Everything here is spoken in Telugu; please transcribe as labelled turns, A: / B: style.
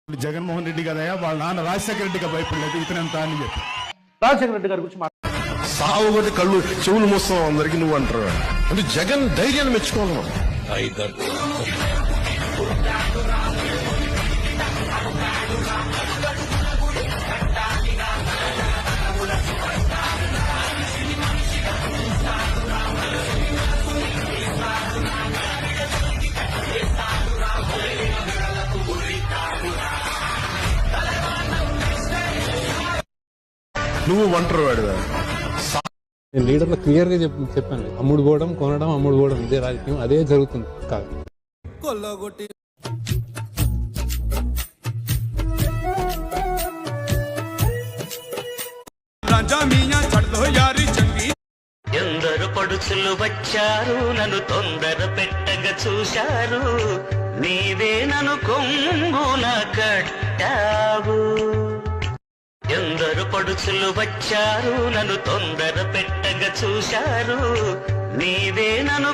A: జగన్మోహన్ రెడ్డి కదయా వాళ్ళ నాన్న రాజశేఖర రెడ్డిగా భయపడలేదు ఇతనంతా అని చెప్పి
B: రాజశేఖర రెడ్డి గారి గురించి
C: సావు కొట్టి కళ్ళు చెవులు మూస్తాం అందరికి నువ్వు అంటారు అంటే జగన్ ధైర్యాన్ని మెచ్చుకోవాలి. నువ్వు ఒంటరి వాడివా?
D: నేను లీడర్లో క్లియర్ గా చెప్పాను, అమ్ముడు పోవడం కొనడం అమ్ముడు పోవడం ఇదే రాజకీయం, అదే జరుగుతుంది కాదు.
E: ఎందరు పడుచులు వచ్చారు నన్ను తొందర పెట్టగా చూశారు, నీవే నన్ను కొంగున కట్టావు. ఎందరు పడుచులు వచ్చారు నన్ను తొందర పెట్టగా చూశారు, నీవే నన్ను